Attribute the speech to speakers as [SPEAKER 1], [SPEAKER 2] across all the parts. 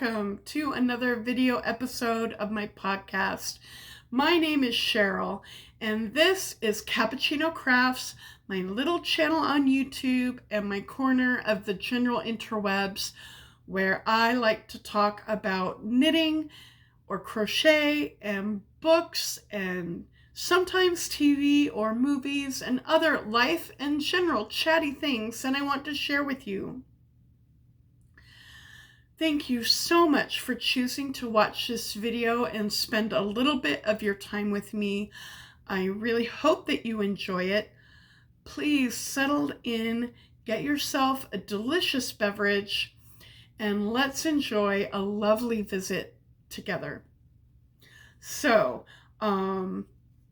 [SPEAKER 1] welcome to another video episode of my podcast. My name is Cheryl, and this is Cappuccino Crafts, my little channel on YouTube and my corner of the general interwebs where I like to talk about knitting or crochet and books and sometimes TV or movies and other life and general chatty things that I want to share with you. Thank you so much for choosing to watch this video and spend a little bit of your time with me. I really hope that you enjoy it. Please settle in, get yourself a delicious beverage, and let's enjoy a lovely visit together. So, the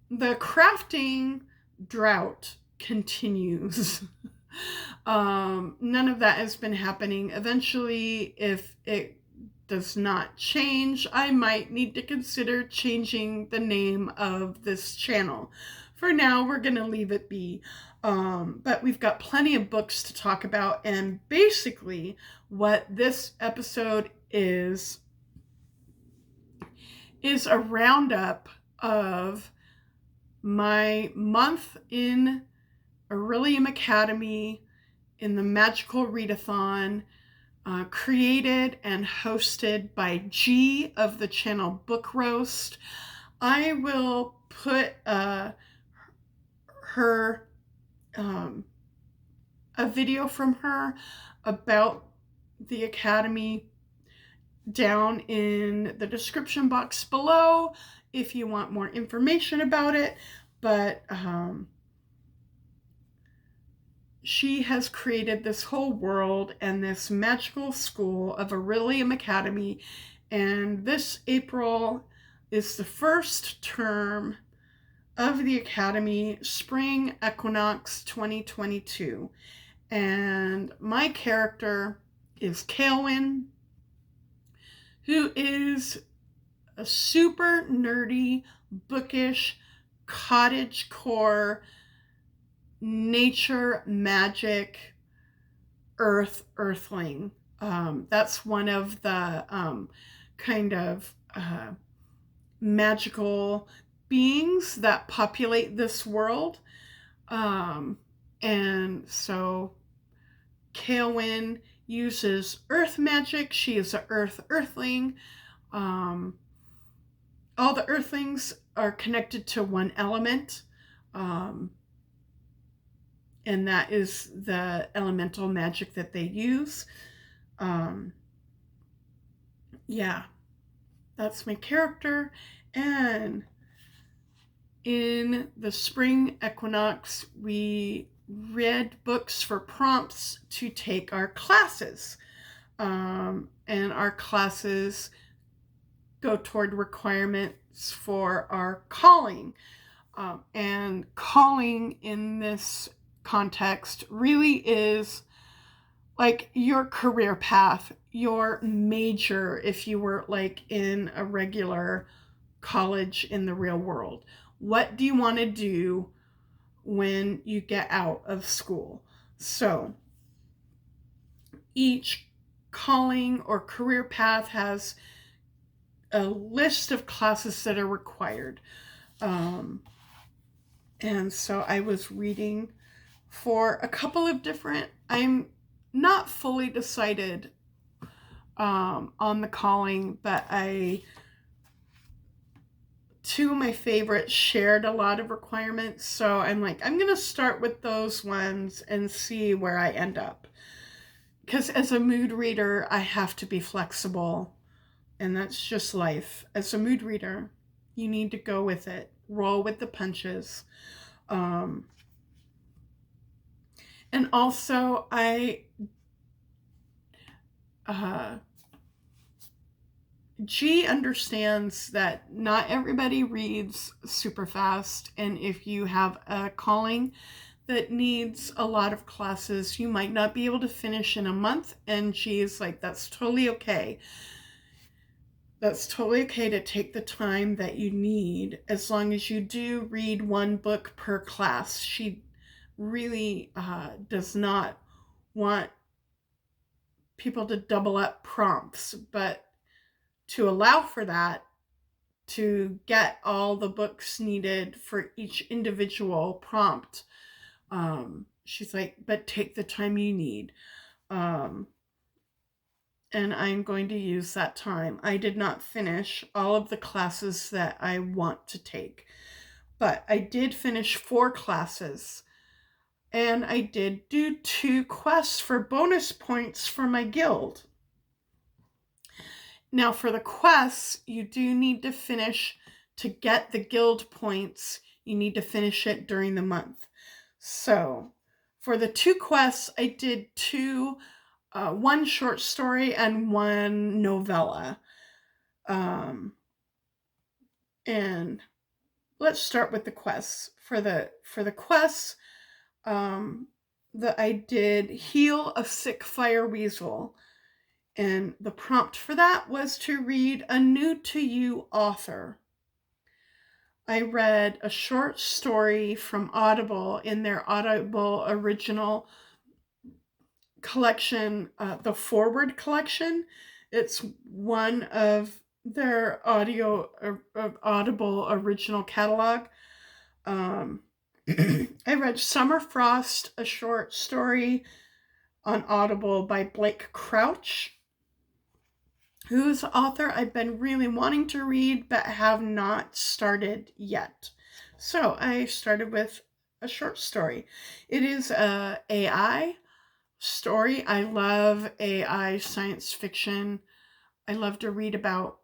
[SPEAKER 1] crafting drought continues. None of that has been happening. Eventually, if it does not change, I might need to consider changing the name of this channel. For now, we're going to leave it be. But we've got plenty of books to talk about, and basically what this episode is a roundup of my month in Orilium Academy in the Magical Readathon, created and hosted by G of the channel Book Roast. I will put a video from her about the Academy down in the description box below if you want more information about it. But she has created this whole world and this magical school of Orilium Academy, and this April is the first term of the Academy, Spring Equinox 2022. And my character is Kaelwyn, who is a super nerdy, bookish, cottagecore, nature, magic, earthling. That's one of the kind of magical beings that populate this world. And so Kaelwyn uses earth magic. She is an earthling. All the earthlings are connected to one element. And that is the elemental magic that they use. Yeah, that's my character. And in the Spring Equinox, we read books for prompts to take our classes. And our classes go toward requirements for our calling. And calling in this context really is like your career path, your major if you were like in a regular college in the real world. What do you want to do when you get out of school? So each calling or career path has a list of classes that are required. And so I was reading for a couple of different, I'm not fully decided on the calling, but two of my favorites shared a lot of requirements. So I'm like, I'm going to start with those ones and see where I end up. Because as a mood reader, I have to be flexible. And that's just life. As a mood reader, you need to go with it. Roll with the punches. And also, G understands that not everybody reads super fast. And if you have a calling that needs a lot of classes, you might not be able to finish in a month. And G is like, that's totally okay. That's totally okay to take the time that you need as long as you do read one book per class. She really does not want people to double up prompts, but to allow for that, to get all the books needed for each individual prompt. She's like, but take the time you need. And I'm going to use that time. I did not finish all of the classes that I want to take, but I did finish 4 classes. And I did do 2 quests for bonus points for my guild. Now for the quests, you do need to finish, to get the guild points, you need to finish it during the month. So for the 2 quests, I did 2, 1 short story and 1 novella. And let's start with the quests. For the quests, I did Heal a Sick Fire Weasel. And the prompt for that was to read a new to you author. I read a short story from Audible in their Audible original collection, the Forward collection. It's one of their Audible original catalog. I read Summer Frost, a short story on Audible by Blake Crouch, whose author I've been really wanting to read but have not started yet. So I started with a short story. It is a AI story. I love AI science fiction. I love to read about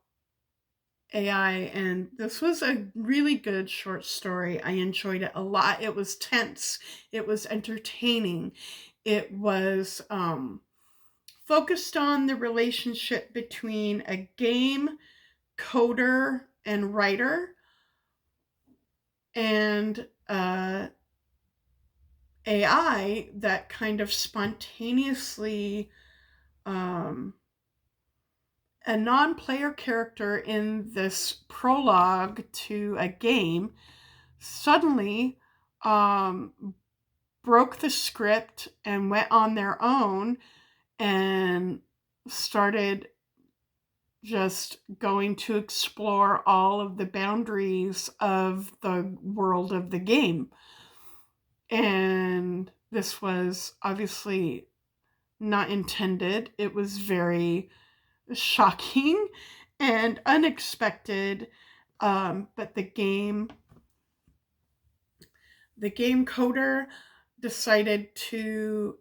[SPEAKER 1] AI, and this was a really good short story. I enjoyed it a lot. It was tense. It was entertaining. It was focused on the relationship between a game coder and writer and AI that kind of spontaneously, a non-player character in this prologue to a game suddenly broke the script and went on their own and started just going to explore all of the boundaries of the world of the game. And this was obviously not intended. It was very shocking and unexpected. But the game coder decided to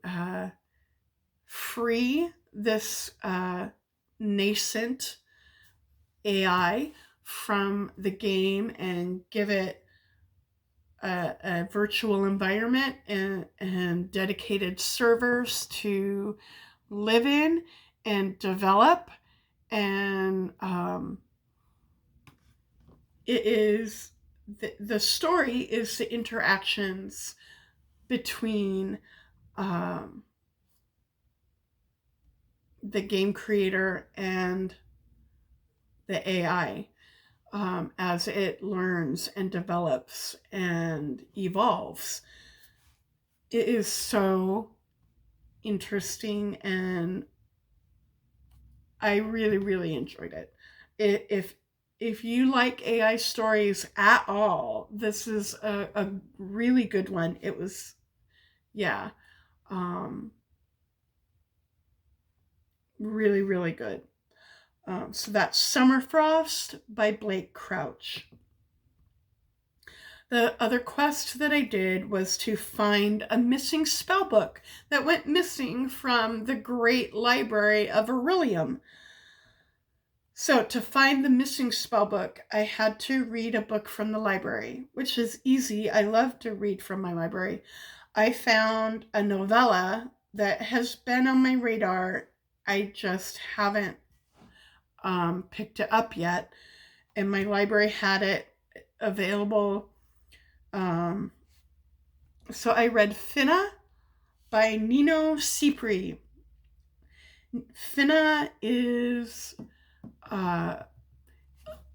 [SPEAKER 1] free this nascent AI from the game and give it a virtual environment and dedicated servers to live in and develop. And it is the story is the interactions between the game creator and the AI as it learns and develops and evolves. It is so interesting, and I really, really enjoyed it. If you like AI stories at all, this is a really good one. It was, yeah, really, really good. So that's Summer Frost by Blake Crouch. The other quest that I did was to find a missing spellbook that went missing from the great library of Orilium. So to find the missing spellbook, I had to read a book from the library, which is easy. I love to read from my library. I found a novella that has been on my radar. I just haven't picked it up yet, and my library had it available. So I read Finna by Nino Cipri. Finna is,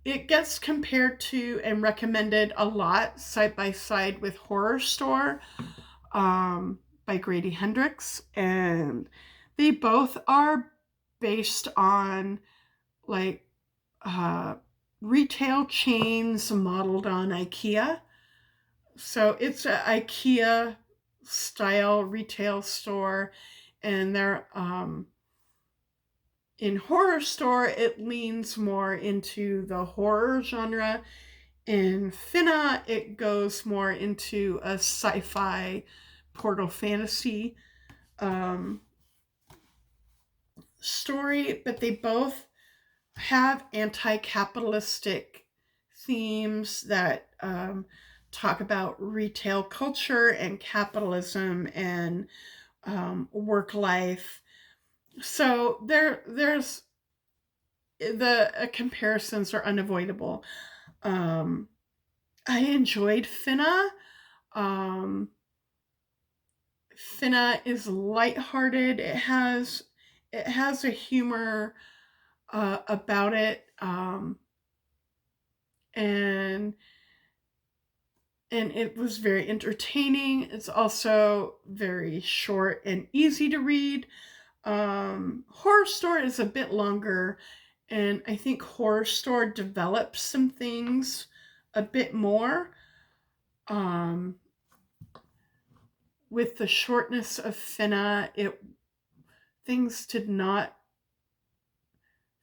[SPEAKER 1] it gets compared to and recommended a lot side by side with Horror Store by Grady Hendrix, and they both are based on like retail chains modeled on IKEA. So it's an IKEA style retail store, and they're in horror store, it leans more into the horror genre. In Finna, it goes more into a sci-fi portal fantasy story, but they both have anti-capitalistic themes that talk about retail culture and capitalism and work life. So there's the comparisons are unavoidable. I enjoyed Finna. Finna is lighthearted. It has a humor about it, and it was very entertaining. It's also very short and easy to read. Horror Store is a bit longer, and I think Horror Store develops some things a bit more. With the shortness of Finna, things did not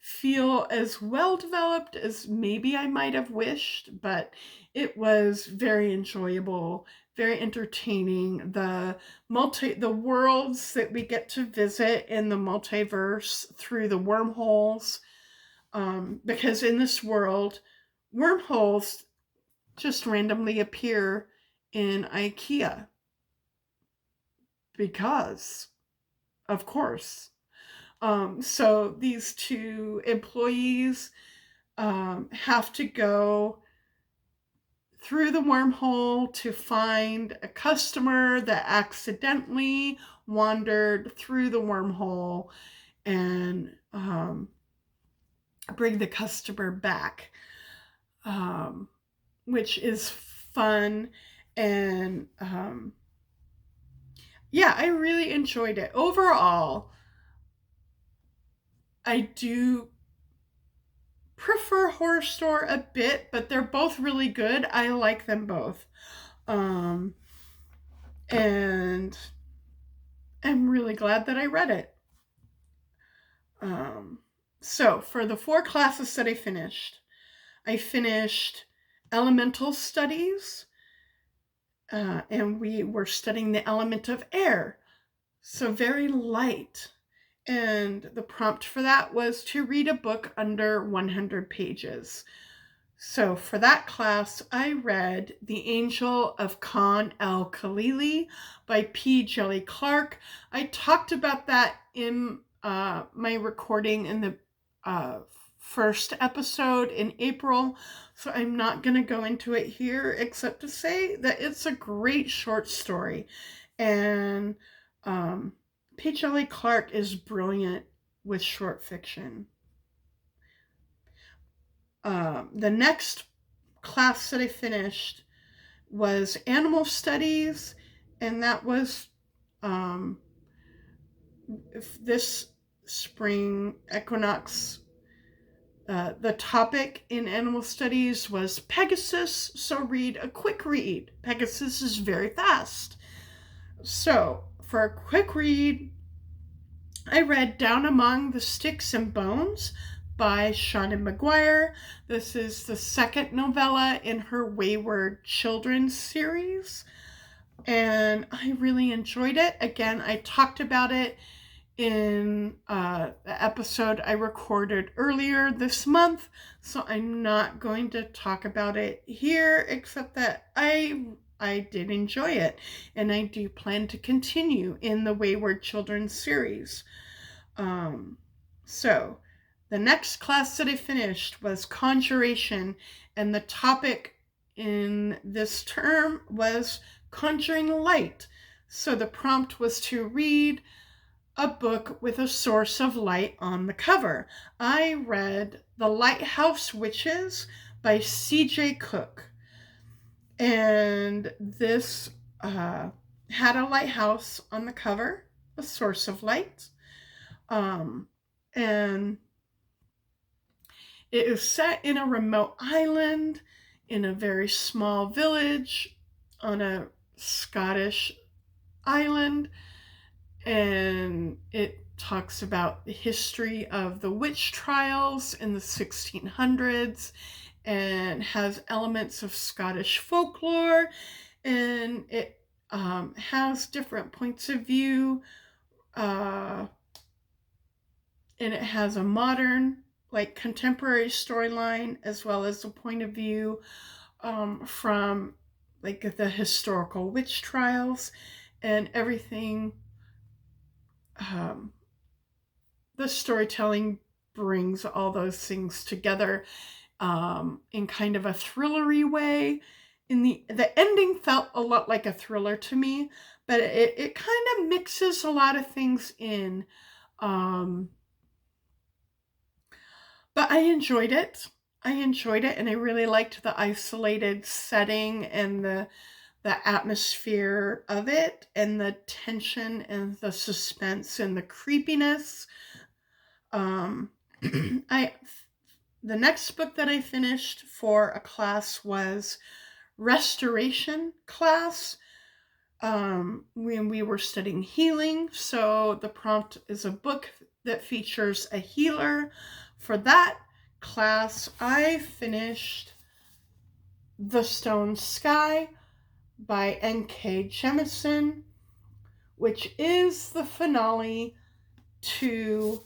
[SPEAKER 1] feel as well developed as maybe I might have wished, but it was very enjoyable, very entertaining. The worlds that we get to visit in the multiverse through the wormholes, because in this world, wormholes just randomly appear in IKEA. Because, of course. So these two employees have to go through the wormhole to find a customer that accidentally wandered through the wormhole and bring the customer back, which is fun. And yeah, I really enjoyed it. Overall, I do prefer Horror Store a bit, but they're both really good. I like them both. And I'm really glad that I read it. So for the 4 classes that I finished Elemental Studies, and we were studying the element of air. So very light. And the prompt for that was to read a book under 100 pages. So for that class, I read The Angel of Khan el-Khalili by P. Djeli Clark. I talked about that in my recording in the first episode in April, so I'm not going to go into it here except to say that it's a great short story. And P. Djeli Clark is brilliant with short fiction. The next class that I finished was Animal Studies, and that was this Spring Equinox. The topic in Animal Studies was Pegasus, so read a quick read. Pegasus is very fast. So for a quick read, I read Down Among the Sticks and Bones by Seanan McGuire. This is the second novella in her Wayward children's series, and I really enjoyed it. Again, I talked about it in the episode I recorded earlier this month, so I'm not going to talk about it here, except that I did enjoy it, and I do plan to continue in the Wayward Children's series. So the next class that I finished was Conjuration, and the topic in this term was Conjuring Light. So the prompt was to read a book with a source of light on the cover. I read The Lighthouse Witches by C.J. Cook. And this had a lighthouse on the cover, a source of light. And It is set in a remote island in a very small village on a Scottish island, and it talks about the history of the witch trials in the 1600s and has elements of Scottish folklore, and it has different points of view, and it has a modern, like contemporary storyline as well as a point of view from like the historical witch trials and everything. The storytelling brings all those things together in kind of a thrillery way. In the ending felt a lot like a thriller to me, but it kind of mixes a lot of things in. Um, but I enjoyed it. And I really liked the isolated setting and the atmosphere of it, and the tension and the suspense and the creepiness. Um, I the next book that I finished for a class was Restoration class, when we were studying healing. So the prompt is a book that features a healer. For that class, I finished The Stone Sky by N.K. Jemisin, which is the finale to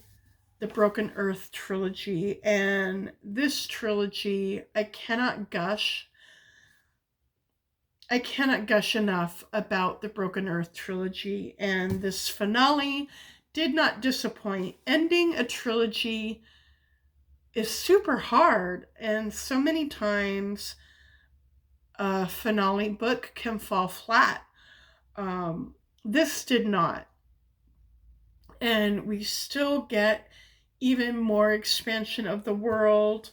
[SPEAKER 1] the Broken Earth trilogy. And this trilogy, I cannot gush enough about the Broken Earth trilogy, and this finale did not disappoint. Ending a trilogy is super hard, and so many times a finale book can fall flat. This did not. And we still get even more expansion of the world.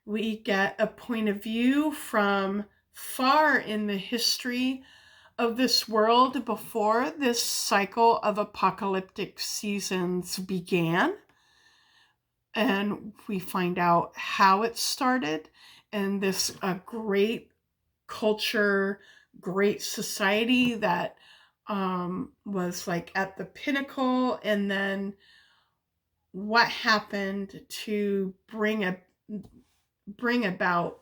[SPEAKER 1] We get a point of view from far in the history of this world before this cycle of apocalyptic seasons began. And we find out how it started, and this great culture, great society that was like at the pinnacle, and then what happened to bring about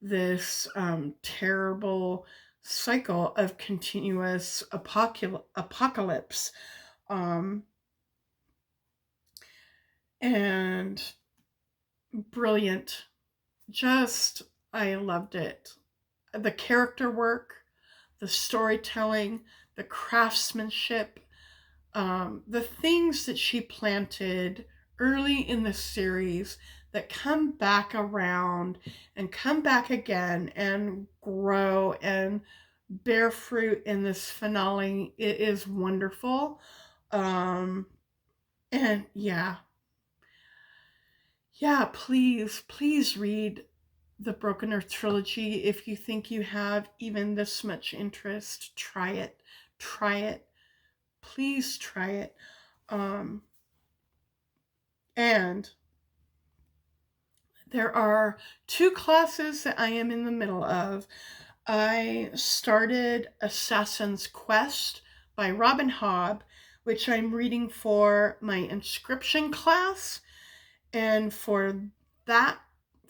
[SPEAKER 1] this terrible cycle of continuous apocalypse. And brilliant. I loved it. The character work, the storytelling, the craftsmanship, the things that she planted early in the series that come back around and come back again and grow and bear fruit in this finale. It is wonderful. And yeah, please read the Broken Earth trilogy. If you think you have even this much interest, try it. Please try it. And there are 2 classes that I am in the middle of. I started Assassin's Quest by Robin Hobb, which I'm reading for my inscription class. And for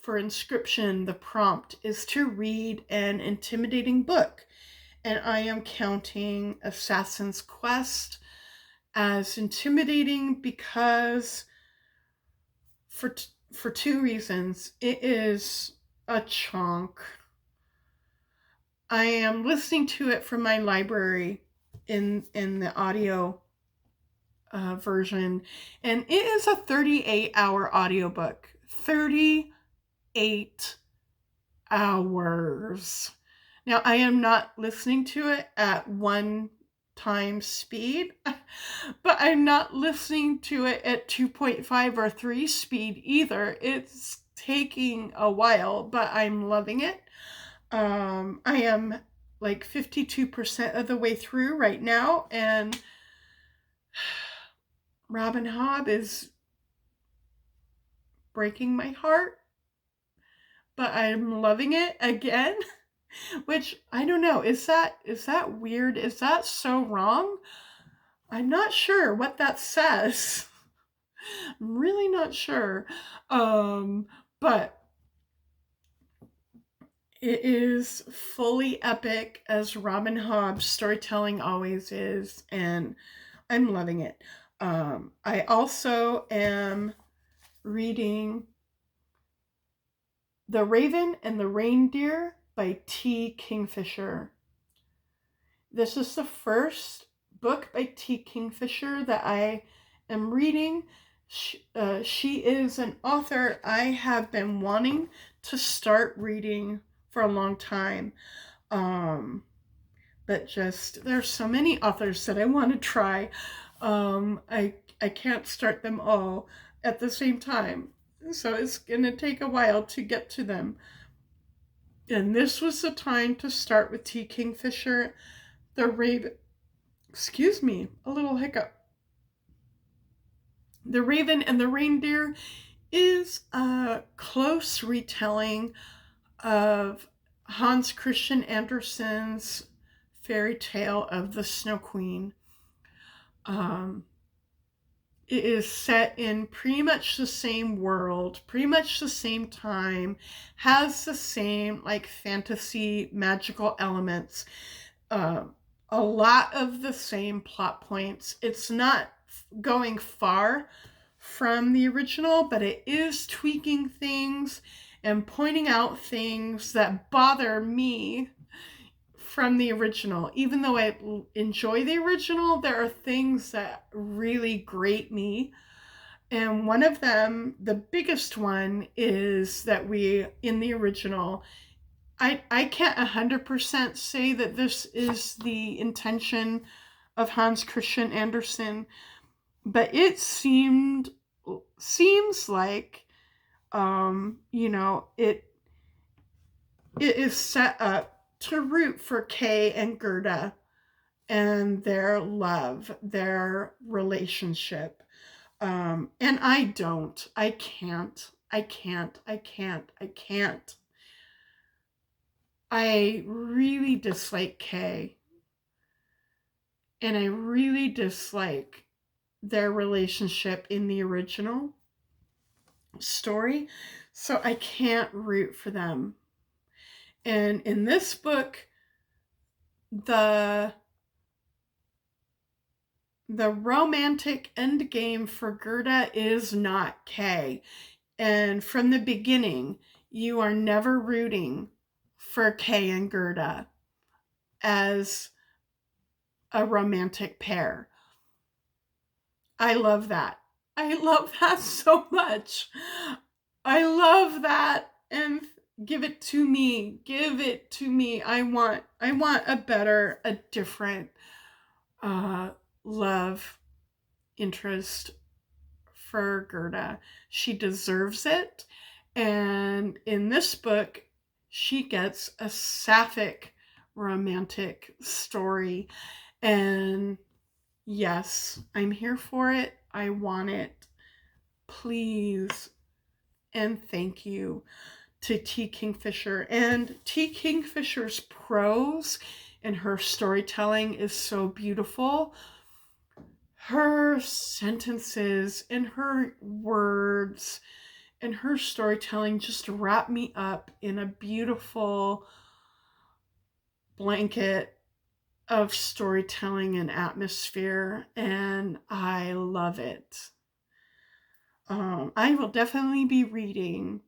[SPEAKER 1] inscription, the prompt is to read an intimidating book. And I am counting Assassin's Quest as intimidating because for 2 reasons. It is a chunk. I am listening to it from my library in the audio version, and it is a 38-hour audiobook. 38 hours. Now, I am not listening to it at 1 time speed, but I'm not listening to it at 2.5 or 3 speed either. It's taking a while, but I'm loving it. I am like 52% of the way through right now, and Robin Hobb is breaking my heart, but I'm loving it again. Which, I don't know, is that weird? Is that so wrong? I'm not sure what that says. I'm really not sure. But it is fully epic, as Robin Hobb's storytelling always is, and I'm loving it. I also am reading The Raven and the Reindeer by T. Kingfisher. This is the first book by T. Kingfisher that I am reading. She is an author I have been wanting to start reading for a long time. But just, there's so many authors that I want to try. I can't start them all at the same time. So it's going to take a while to get to them. And this was the time to start with T. Kingfisher. The Raven, excuse me, a little hiccup. The Raven and the Reindeer is a close retelling of Hans Christian Andersen's fairy tale of the Snow Queen. It is set in pretty much the same world, pretty much the same time, has the same like fantasy magical elements, a lot of the same plot points. It's not going far from the original, but it is tweaking things and pointing out things that bother me from the original. Even though I enjoy the original, there are things that really grate me. And one of them, the biggest one, is that in the original, I can't 100% say that this is the intention of Hans Christian Andersen, but it seems like, it is set up to root for Kay and Gerda and their love, their relationship. And I don't. I can't. I really dislike Kay. And I really dislike their relationship in the original story. So I can't root for them. And in this book, the romantic endgame for Gerda is not Kay. And from the beginning, you are never rooting for Kay and Gerda as a romantic pair. I love that. I love that so much. I love that. And give it to me. Give it to me. I want a different love interest for Gerda. She deserves it. And in this book, she gets a sapphic romantic story. And yes, I'm here for it. I want it. Please and thank you to T. Kingfisher. And T. Kingfisher's prose and her storytelling is so beautiful. Her sentences and her words and her storytelling just wrap me up in a beautiful blanket of storytelling and atmosphere, and I love it. I will definitely be reading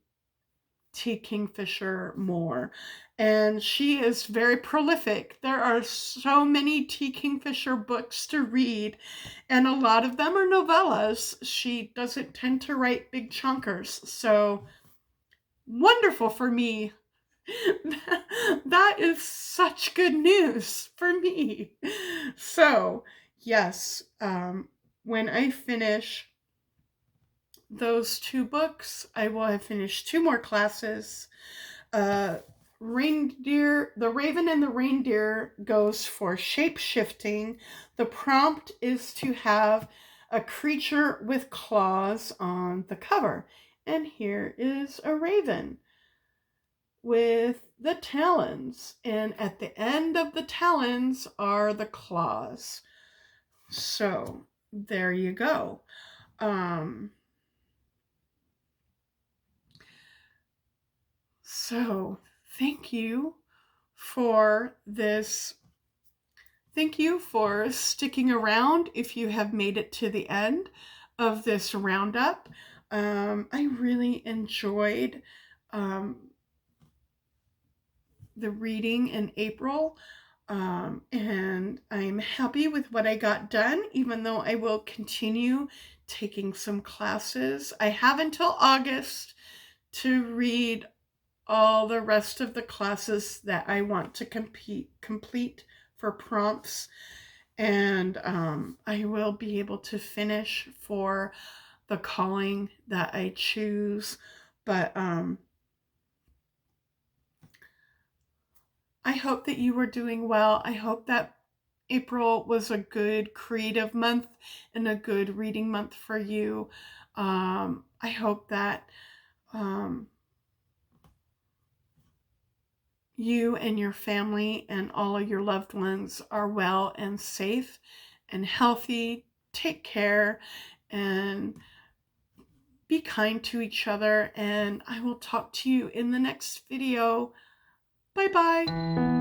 [SPEAKER 1] T. Kingfisher more, and she is very prolific. There are so many T. Kingfisher books to read, and a lot of them are novellas. She doesn't tend to write big chunkers, so wonderful for me. That is such good news for me. So yes, when I finish those 2 books, I will have finished 2 more classes. The Raven and the Reindeer goes for shape-shifting. The prompt is to have a creature with claws on the cover. And here is a raven with the talons. And at the end of the talons are the claws. So there you go. So thank you for this. Thank you for sticking around if you have made it to the end of this roundup. I really enjoyed the reading in April. And I'm happy with what I got done, even though I will continue taking some classes. I have until August to read all the rest of the classes that I want to complete for prompts. And I will be able to finish for the calling that I choose. But I hope that you were doing well. I hope that April was a good creative month and a good reading month for you. I hope that you and your family and all of your loved ones are well and safe and healthy. Take care and be kind to each other. And I will talk to you in the next video. Bye-bye.